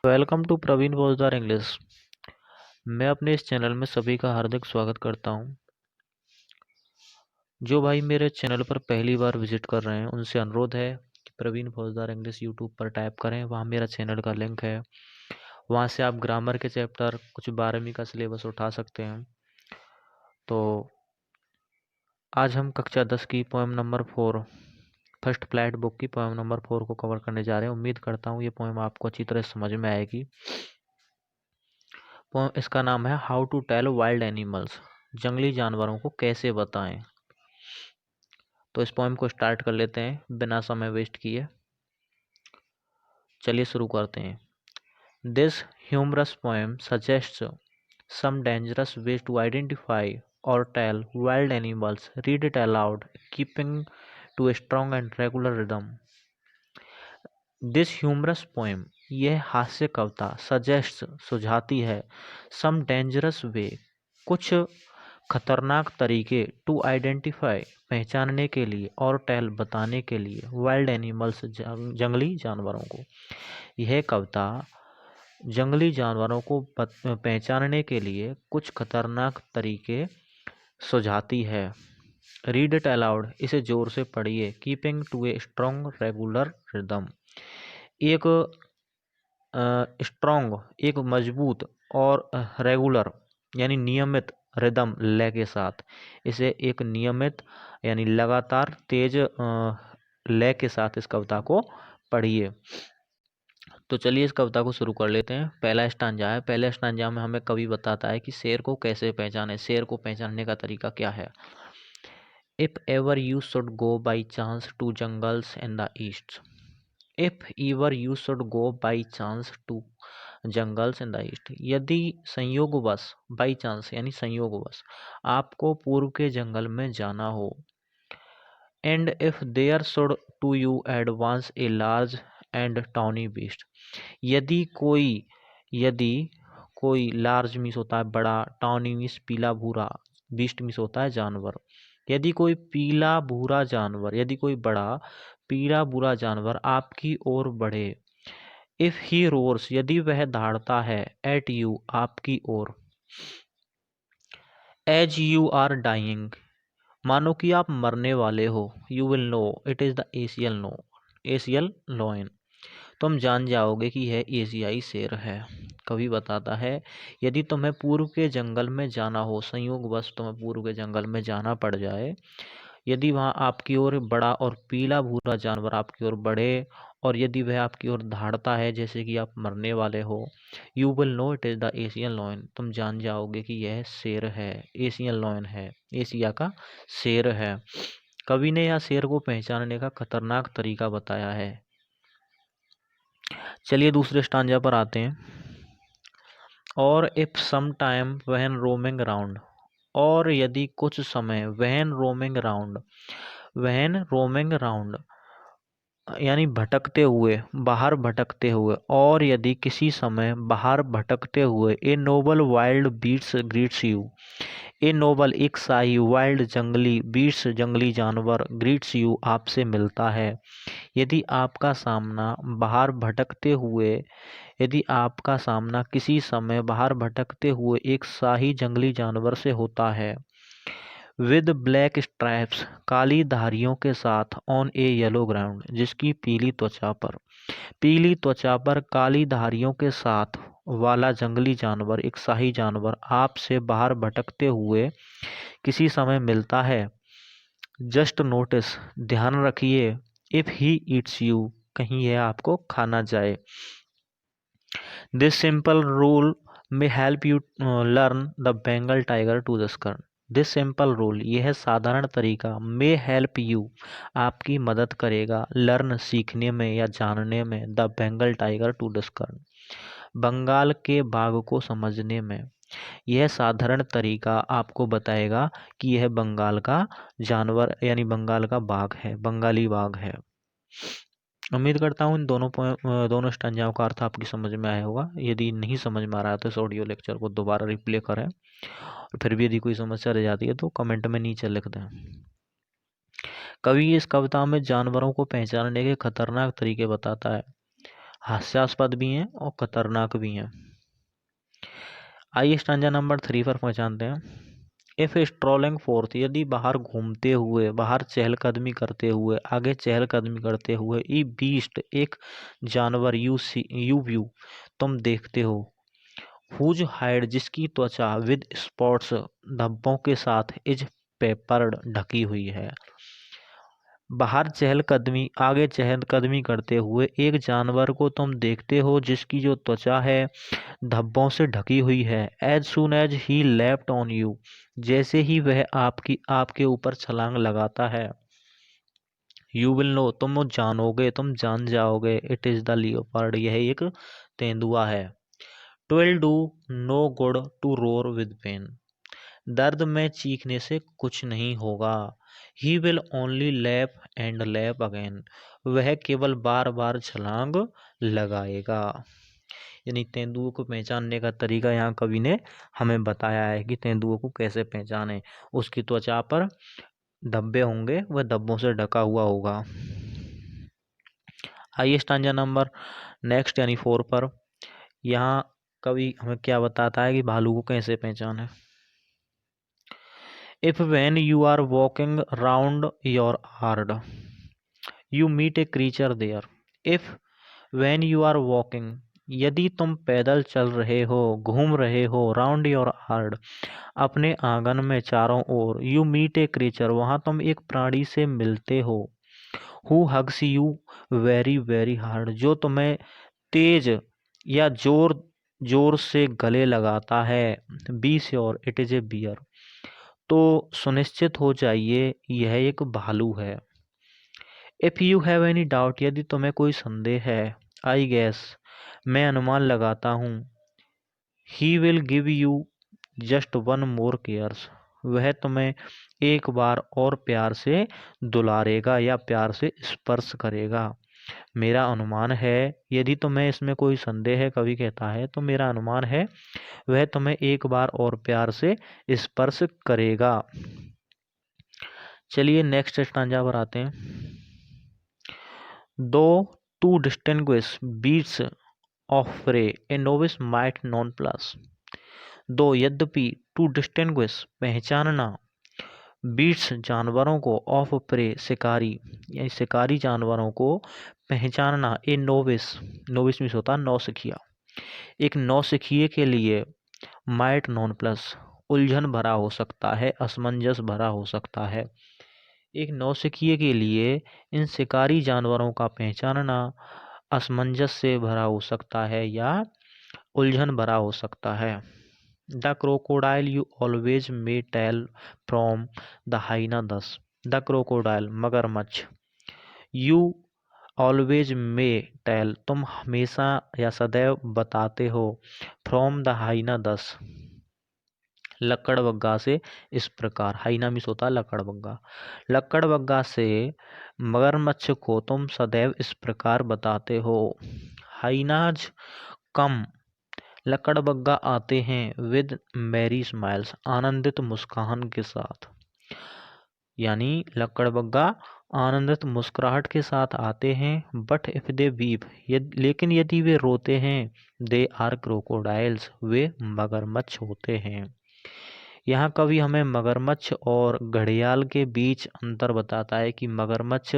Welcome to Praveen Pojdar English. मैं अपने इस चैनल में सभी का हार्दिक स्वागत करता हूं। जो भाई मेरे चैनल पर पहली बार विजिट कर रहे हैं उनसे अनुरोध है कि प्रवीण फौजदार इंग्लिश यूट्यूब पर टाइप करें, वहां मेरा चैनल का लिंक है। वहां से आप ग्रामर के चैप्टर, कुछ 12वीं का सिलेबस उठा सकते हैं। तो आज हम कक्षा 10 की poem number 4, first flat book की पोएम नंबर 4 को कवर करने जा रहे हैं। उम्मीद करता हूँ ये पोएम आपको अच्छी तरह समझ में आएगी। इसका नाम है how to tell wild animals, जंगली जानवरों को कैसे बताएं। तो इस पोएम को स्टार्ट कर लेते हैं बिना समय वेस्ट किए। चलिए शुरू करते हैं। This humorous poem suggests some dangerous ways to identify or tell wild animals. Read it aloud, keeping to a strong and regular rhythm. This humorous poem, यह हास्य कविता, सजेस्ट सुझाती है, सम डेंजरस वे, कुछ खतरनाक तरीके, टू आइडेंटिफाई पहचानने के लिए, और टेल बताने के लिए, वाइल्ड एनिमल्स जंगली जानवरों को। यह कविता जंगली जानवरों को पहचानने के लिए कुछ खतरनाक तरीके सुझाती है। रीड इट अलाउड, इसे जोर से पढ़िए। Keeping to a strong regular rhythm, एक स्ट्रॉन्ग, एक मजबूत और रेगुलर यानी नियमित रिदम लय के साथ, इसे एक नियमित यानी लगातार तेज लय के साथ इस कविता को पढ़िए। तो चलिए इस कविता को शुरू कर लेते हैं। पहला स्टांजा है। पहले स्टांजा में हमें कवि बताता है कि शेर को कैसे पहचाने, शेर को पहचानने का तरीका क्या है। If ever you should go by chance to jungles in the east, if ever you should go by chance to jungles in the east, यदि संयोगवश, बाई चांस यानी संयोगवश, आपको पूर्व के जंगल में जाना हो। And if there should to you advance a large and tawny beast, यदि कोई लार्ज मीन्स होता है बड़ा, टाउनी मीन्स पीला भूरा, बीस्ट मीन्स होता है जानवर। यदि कोई पीला भूरा जानवर, यदि कोई बड़ा पीला भूरा जानवर आपकी ओर बढ़े। इफ ही रोर्स, यदि वह दहाड़ता है। एट यू, आपकी ओर। एज यू आर डाइंग, मानो कि आप मरने वाले हो। You will know it is the Asian lion, तुम जान जाओगे कि यह एशियाई शेर है। कवि बताता है यदि तुम्हें पूर्व के जंगल में जाना हो, संयोगवश तुम्हें पूर्व के जंगल में जाना पड़ जाए, यदि वहाँ आपकी ओर बड़ा और पीला भूरा जानवर आपकी ओर बढ़े, और यदि वह आपकी ओर दहाड़ता है जैसे कि आप मरने वाले हो। You will know it is the Asian lion, तुम जान जाओगे कि यह शेर है, एशियन लॉयन है, एशिया का शेर है। कवि ने यह शेर को पहचानने का खतरनाक तरीका बताया है। चलिए दूसरे स्टांजा पर आते हैं। और if some time when roaming around, और यदि कुछ समय, व्हेन रोमिंग अराउंड यानी भटकते हुए, बाहर भटकते हुए, और यदि किसी समय बाहर भटकते हुए, ए नोबल वाइल्ड बीट्स ग्रीट्स यू, ए नोबल एक शाही, वाइल्ड जंगली, बीट्स जंगली जानवर, ग्रीट्स यू आपसे मिलता है। यदि आपका सामना बाहर भटकते हुए, यदि आपका सामना किसी समय बाहर भटकते हुए एक शाही जंगली जानवर से होता है। विद ब्लैक स्ट्रैप्स, काली धारियों के साथ, ऑन ए येलो ग्राउंड, जिसकी पीली त्वचा पर काली धारियों के साथ वाला जंगली जानवर, एक शाही जानवर आपसे बाहर भटकते हुए किसी समय मिलता है। जस्ट नोटिस, ध्यान रखिए। इफ ही ईट्स यू, कहीं यह आपको खाना जाए। This simple rule may help you learn the Bengal tiger to discover, this simple rule, यह साधारण तरीका, मे हेल्प यू, आपकी मदद करेगा, लर्न सीखने में या जानने में, the Bengal tiger to discover, Bengal के बाघ को समझने में। यह साधारण तरीका आपको बताएगा कि यह बंगाल का जानवर यानी बंगाल का बाघ है, बंगाली बाघ है। उम्मीद करता हूँ इन दोनों स्टंजाओं का अर्थ आपकी समझ में आया होगा। यदि नहीं समझ में आ रहा है तो इस ऑडियो लेक्चर को दोबारा रिप्ले करें, और फिर भी यदि कोई समस्या रह जाती है तो कमेंट में नीचे लिख दें। कवि इस कविता में जानवरों को पहचानने के खतरनाक तरीके बताता है। हास्यास्पद भी हैं और खतरनाक भी हैं। आइए स्टैंजा नंबर 3 पर पहुंचाते हैं। इफ स्ट्रोलिंग फोर्थ, यदि बाहर घूमते हुए, बाहर चहलकदमी करते हुए, आगे चहलकदमी करते हुए, ई बीस्ट एक जानवर, यू व्यू तुम देखते हो, हुज हाइड जिसकी त्वचा, विद स्पॉट्स धब्बों के साथ, इज पेपर्ड ढकी हुई है। बाहर चहलकदमी, आगे चहलकदमी करते हुए एक जानवर को तुम देखते हो जिसकी जो त्वचा है धब्बों से ढकी हुई है। As soon as he leapt on you, जैसे ही वह आपके ऊपर छलांग लगाता है। यू विल नो, तुम जानोगे, तुम जान जाओगे। इट इज द लियोपार्ड, यह एक तेंदुआ है। Twill do no good to roar with pen, दर्द में चीखने से कुछ नहीं होगा। He will only lap and lap again, वह केवल बार बार छलांग लगाएगा। यानी तेंदुओं को पहचानने का तरीका यहाँ कवि ने हमें बताया है कि तेंदुओं को कैसे पहचाने। उसकी त्वचा पर धब्बे होंगे, वह धब्बों से ढका हुआ होगा। आइए स्टांजा नंबर नेक्स्ट यानी 4 पर। यहाँ कवि हमें क्या बताता है कि भालू को कैसे पहचाने। If when you are walking round your yard you meet a creature there. If when you are walking, यदि तुम पैदल चल रहे हो, घूम रहे हो, राउंड योर यार्ड अपने आंगन में चारों ओर, यू मीट ए क्रीचर वहाँ तुम एक प्राणी से मिलते हो, who hugs you very very hard जो तुम्हें तेज या जोर जोर से गले लगाता है। Be sure it is a bear, तो सुनिश्चित हो जाइए यह एक भालू है। If you have any doubt, यदि तुम्हें कोई संदेह है, आई गेस मैं अनुमान लगाता हूँ, he will give you just one more cares वह तुम्हें एक बार और प्यार से दुलारेगा या प्यार से स्पर्श करेगा। मेरा अनुमान है, यदि तुम्हें इसमें कोई संदेह है, कवि कहता है, तो मेरा अनुमान है वह तुम्हें एक बार और प्यार से स्पर्श करेगा। चलिए नेक्स्ट स्टांजा पर आते हैं। Though to distinguish beasts of prey a novice might nonplus. Though यद्यपि, टू डिस्टिंग्विश पहचानना, बीट्स जानवरों को, ऑफ प्रे शिकारी यानी शिकारी जानवरों को पहचानना, ए नोविस, नोविस मीन्स होता नौसिखिया, एक नौसिखिए के लिए, माइट नॉन प्लस उलझन भरा हो सकता है, असमंजस भरा हो सकता है। एक नौसिखिए के लिए इन शिकारी जानवरों का पहचानना असमंजस से भरा हो सकता है या उलझन भरा हो सकता है। The crocodile you always may tell from the hyena thus. The crocodile मगरमच्छ, यू ऑलवेज मे टेल तुम हमेशा या सदैव बताते हो, फ्रॉम द हाइना दस लकड़बग्गा से इस प्रकार। हाइना मीन्स होता है लकड़बग्गा। लकड़बग्गा से मगरमच्छ को तुम सदैव इस प्रकार बताते हो। हाइनाज कम, लकड़बग्गा आते हैं, विद मैरी स्माइल्स आनंदित मुस्कान के साथ, यानी लकड़बग्गा आनंदित मुस्कुराहट के साथ आते हैं। बट इफ दे वीप, लेकिन यदि वे रोते हैं, दे आर क्रोकोडाइल्स वे मगरमच्छ होते हैं। यहाँ कवि हमें मगरमच्छ और घड़ियाल के बीच अंतर बताता है कि मगरमच्छ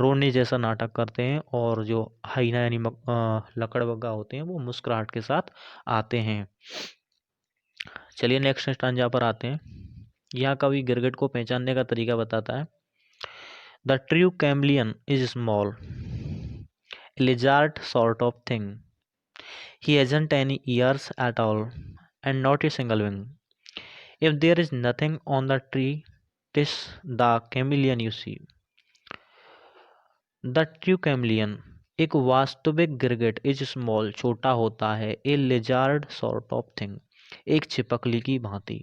रोने जैसा नाटक करते हैं और जो हाइना यानी लकड़बग्गा होते हैं वो मुस्कुराहट के साथ आते हैं। चलिए नेक्स्ट स्टांजा पर आते हैं। यहाँ कवि गिरगिट को पहचानने का तरीका बताता है। The true chameleon is small, lizard sort of thing. He hasn't any ears at all and not a single wing. If there is nothing on the tree, 'tis the chameleon you see. The true chameleon, एक वास्तविक गिरगिट, is small छोटा होता है, a lizard sort of thing एक छिपकली की भांति।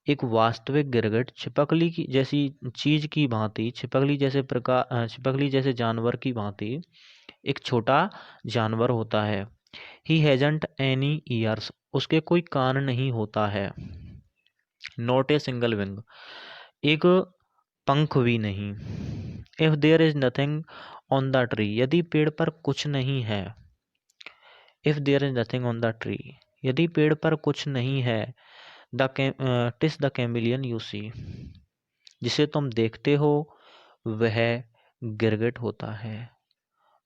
एक वास्तविक गिरगिट छिपकली की जैसी चीज की भांति, छिपकली जैसे जानवर की भांति एक छोटा जानवर होता है। ही हैजंट एनी ईयर्स, उसके कोई कान नहीं होता है। नॉट ए सिंगल विंग, एक पंख भी नहीं। If there is nothing on the tree, यदि पेड़ पर कुछ नहीं है, if there is nothing on the tree, यदि पेड़ पर कुछ नहीं है, TISS the chameleon you see, जिसे तुम देखते हो वह गिरगिट होता है,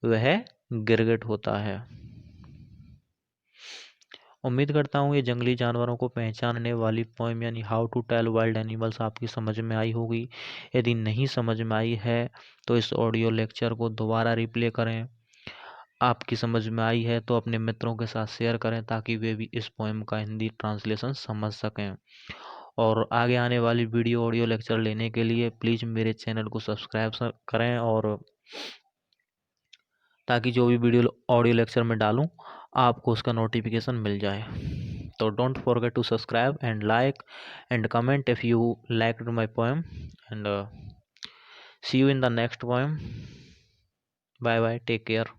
वह गिरगिट होता है। उम्मीद करता हूँ ये जंगली जानवरों को पहचानने वाली पोएम यानी how to tell wild animals आपकी समझ में आई होगी। यदि नहीं समझ में आई है तो इस ऑडियो लेक्चर को दोबारा रिप्ले करें। आपकी समझ में आई है तो अपने मित्रों के साथ शेयर करें ताकि वे भी इस पोएम का हिंदी ट्रांसलेशन समझ सकें। और आगे आने वाली वीडियो ऑडियो लेक्चर लेने के लिए प्लीज़ मेरे चैनल को सब्सक्राइब करें, और ताकि जो भी वीडियो ऑडियो लेक्चर में डालूं आपको उसका नोटिफिकेशन मिल जाए। तो don't forget to subscribe and like and comment if you liked my poem, and see you in the next poem. Bye bye, take care.